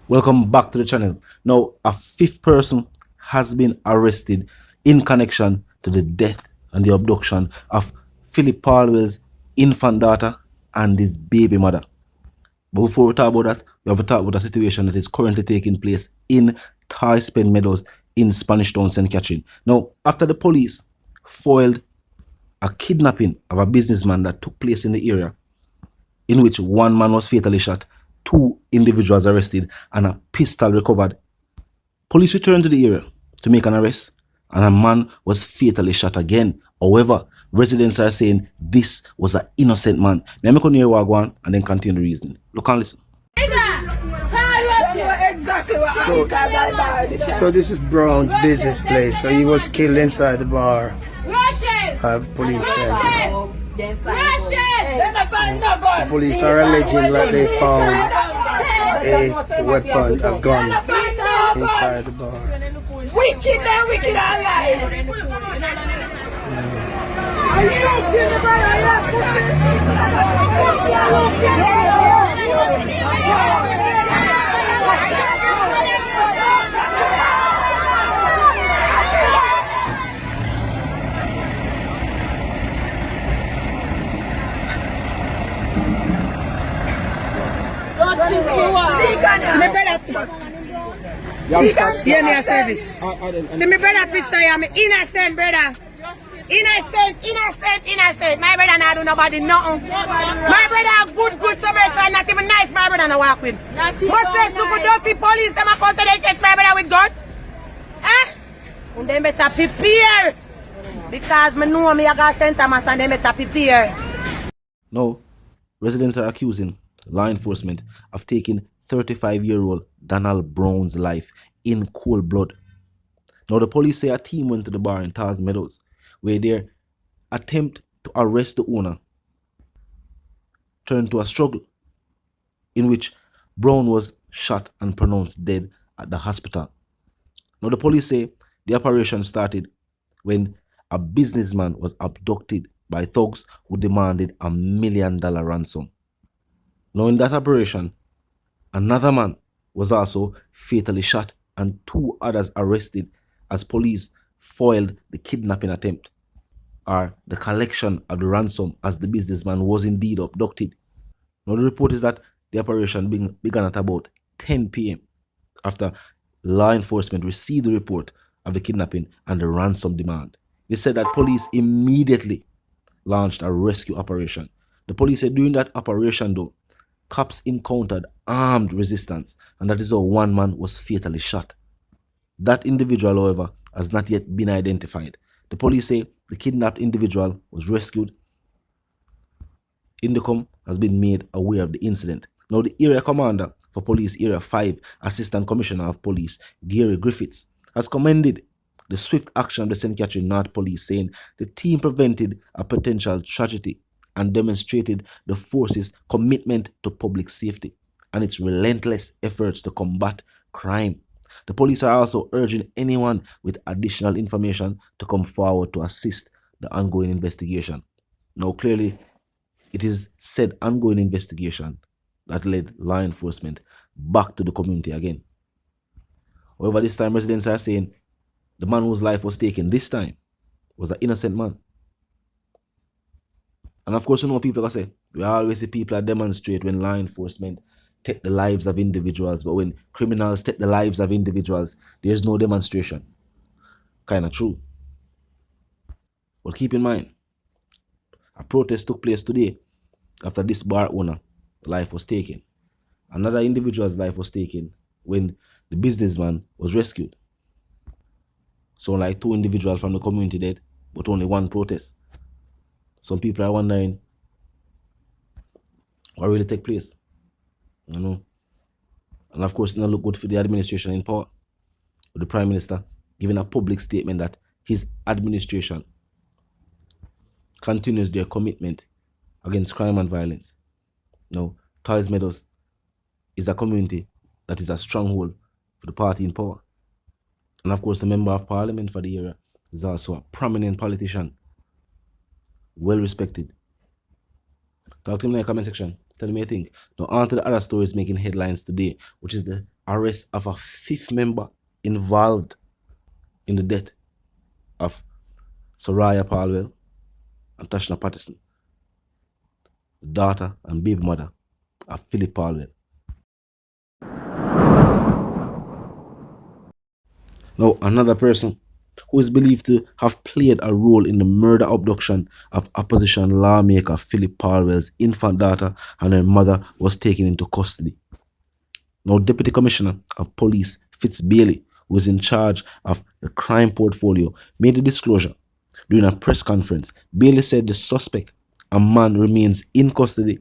Welcome back to the channel. Now, a fifth person has been arrested in connection to the death and the abduction of Philip Palwell's infant daughter and his baby mother. But before we talk about that, we have to talk about a situation that is currently taking place in Thai-Spen Meadows in Spanish Town, St. Catherine. Now, after the police foiled a kidnapping of a businessman that took place in the area, in which one man was fatally shot, two individuals arrested, and a pistol recovered. Police returned to the area to make an arrest, and a man was fatally shot again. However, residents are saying this was an innocent man. May I make hear what I want and then continue the reasoning. Look and listen. So this is Brown's business place. So he was killed inside the bar. Policemen. The police are alleging that they found a weapon, a gun, inside the bar. Wicked and wicked alive. Hear me a service. See me brother pitch to you, me innocent brother. Innocent. My brother not do nobody nothing. My brother good Samaritan, not even knife my brother no walk with. But say super dirty police, them a come to they catch my brother with gun. And they better prepare. Because me know me I got St. Thomas and they better prepare. Now, residents are accusing law enforcement of taking 35-year-old Donald Brown's life in cold blood. Now, the police say a team went to the bar in Tars Meadows, where their attempt to arrest the owner turned to a struggle, in which Brown was shot and pronounced dead at the hospital. Now, the police say the operation started when a businessman was abducted by thugs who demanded $1 million ransom. Now, in that operation, another man was also fatally shot and two others arrested as police foiled the kidnapping attempt, or the collection of the ransom, as the businessman was indeed abducted. Now, the report is that the operation began at about 10 p.m. after law enforcement received the report of the kidnapping and the ransom demand. They said that police immediately launched a rescue operation. The police said during that operation, though, cops encountered armed resistance, and that is how one man was fatally shot. That individual, however, has not yet been identified. The police say the kidnapped individual was rescued. Indicom has been made aware of the incident. Now, the area commander for Police Area 5, Assistant Commissioner of Police, Gary Griffiths, has commended the swift action of the St. Catherine North Police, saying the team prevented a potential tragedy and demonstrated the force's commitment to public safety and its relentless efforts to combat crime. The police are also urging anyone with additional information to come forward to assist the ongoing investigation. Now, clearly, it is said ongoing investigation that led law enforcement back to the community again. However, this time residents are saying the man whose life was taken this time was an innocent man. And of course, you know, people are say, we always see people demonstrate when law enforcement take the lives of individuals, but when criminals take the lives of individuals, there's no demonstration. Kind of true. But keep in mind, a protest took place today after this bar owner life was taken. Another individual's life was taken when the businessman was rescued. So like two individuals from the community dead, but only one protest. Some people are wondering what really take place, you know. And of course, it doesn't look good for the administration in power, with the Prime Minister giving a public statement that his administration continues their commitment against crime and violence. Now, Thais Meadows is a community that is a stronghold for the party in power. And of course, the Member of Parliament for the area is also a prominent politician, well respected. Talk to me in the comment section. Tell me what you think. Now, on to the other stories making headlines today, which is the arrest of a fifth member involved in the death of Soraya Palwell and Tashna Patterson, the daughter and baby mother of Philip Palwell. Now, another person who is believed to have played a role in the murder abduction of opposition lawmaker Philip Palwell's infant daughter and her mother was taken into custody. Now, Deputy Commissioner of Police Fitz Bailey, who is in charge of the crime portfolio, made a disclosure during a press conference. Bailey said the suspect, a man, remains in custody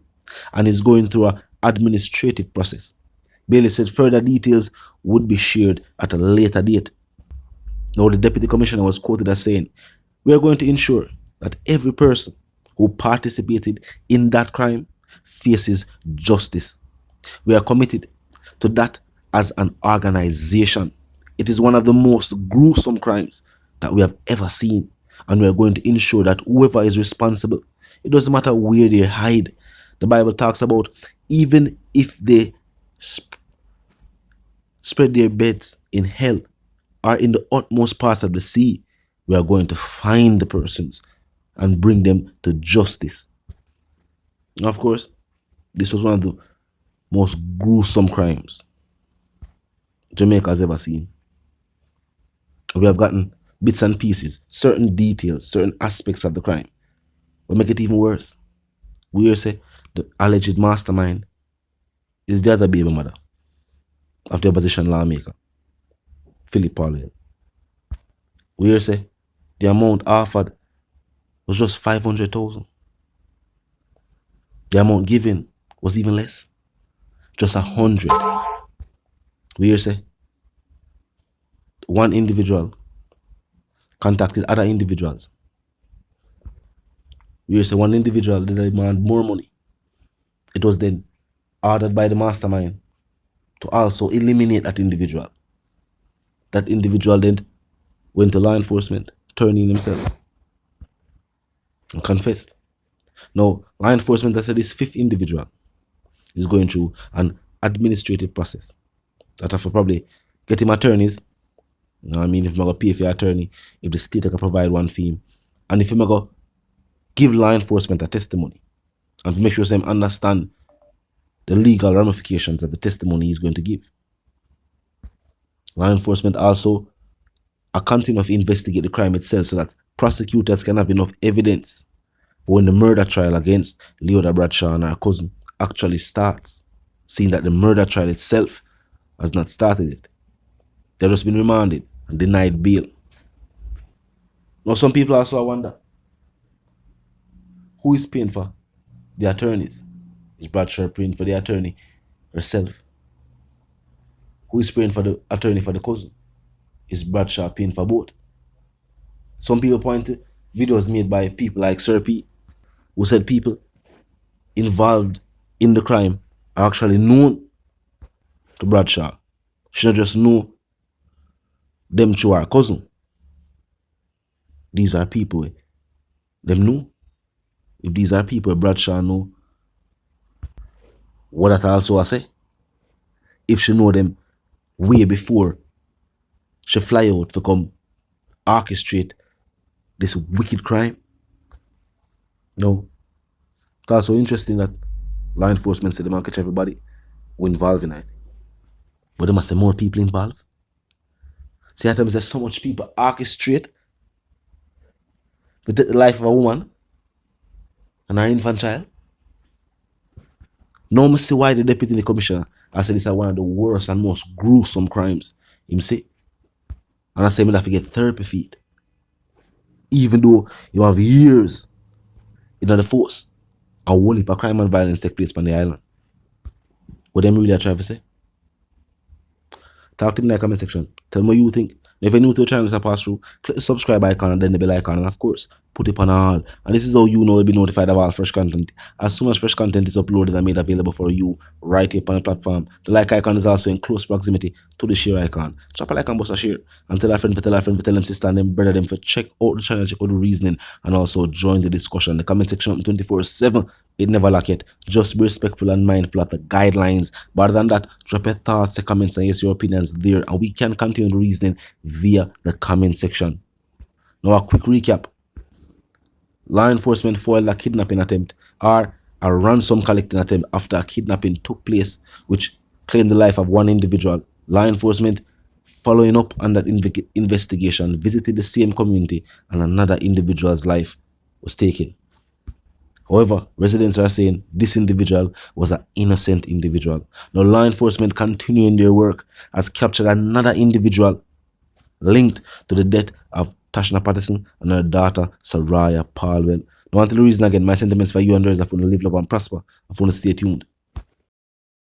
and is going through an administrative process. Bailey said further details would be shared at a later date. Now, the Deputy Commissioner was quoted as saying, "We are going to ensure that every person who participated in that crime faces justice. We are committed to that as an organization. It is one of the most gruesome crimes that we have ever seen, and we are going to ensure that whoever is responsible, it doesn't matter where they hide." The Bible talks about even if they spread their beds in hell or in the utmost parts of the sea, we are going to find the persons and bring them to justice. Now, of course, this was one of the most gruesome crimes Jamaica has ever seen. We have gotten bits and pieces, certain details, certain aspects of the crime. But make it even worse, we hear say the alleged mastermind is the other baby mother of the opposition lawmaker, Philip Palwell. We hear say the amount offered was just 500,000. The amount given was even less, just 100. We hear say one individual contacted other individuals. We hear say one individual did demand more money. It was then ordered by the mastermind to also eliminate that individual. That individual then went to law enforcement, turned in himself, and confessed. Now, law enforcement has said this fifth individual is going through an administrative process. That have to probably get him attorneys. You know what I mean? If I'm going to pay for your attorney, if the state can provide one fee, and if I'm going to give law enforcement a testimony, and to make sure them understand the legal ramifications of the testimony he's going to give. Law enforcement also are continuing to investigate the crime itself so that prosecutors can have enough evidence for when the murder trial against Leoda Bradshaw and her cousin actually starts, seeing that the murder trial itself has not started yet. They've just been remanded and denied bail. Now, some people also wonder, who is paying for the attorneys? Is Bradshaw paying for the attorney herself? Who is paying for the attorney for the cousin? Is Bradshaw paying for both? Some people point to videos made by people like Sir P, who said people involved in the crime are actually known to Bradshaw. She not just know them through her cousin. These are people them know. If these are people Bradshaw know, what that also I say? If she know them way before she fly out to come orchestrate this wicked crime. No. It's also interesting that law enforcement said they might catch everybody who involved in it. But there must be more people involved. See, at times there's so much people orchestrate to take the life of a woman and her infant child. Now I see why the deputy commissioner I said this is one of the worst and most gruesome crimes him say. And I say me have to get therapy for it. Even though you have years in the force, a whole heap of crime and violence take place on the island. What them really are trying to say? Talk to me in the comment section. Tell me what you think. If you're new to the channel, just pass through, click the subscribe icon and then the bell icon, and of course, put it on all. And this is how you know will be notified of all fresh content. As soon as fresh content is uploaded and made available for you right here on the platform, the like icon is also in close proximity to the share icon. Drop a like and bust a share. And tell a friend, tell them sister and them brother them for check out the channel, check out the reasoning, and also join the discussion. The comment section 24/7. It never lack it. Just be respectful and mindful of the guidelines. But other than that, drop your thoughts, your comments, and yes, your opinions there, and we can continue the reasoning via the comment section. Now a quick recap. Law enforcement foiled a kidnapping attempt or a ransom collecting attempt after a kidnapping took place, which claimed the life of one individual. Law enforcement, following up on that investigation, visited the same community and another individual's life was taken. However, residents are saying this individual was an innocent individual. Now, law enforcement continuing their work has captured another individual linked to the death of Tashna Patterson and her daughter, Saraya Palwell. Now, until the reason again, my sentiments for you and those that want to live, love, and prosper. I want to stay tuned.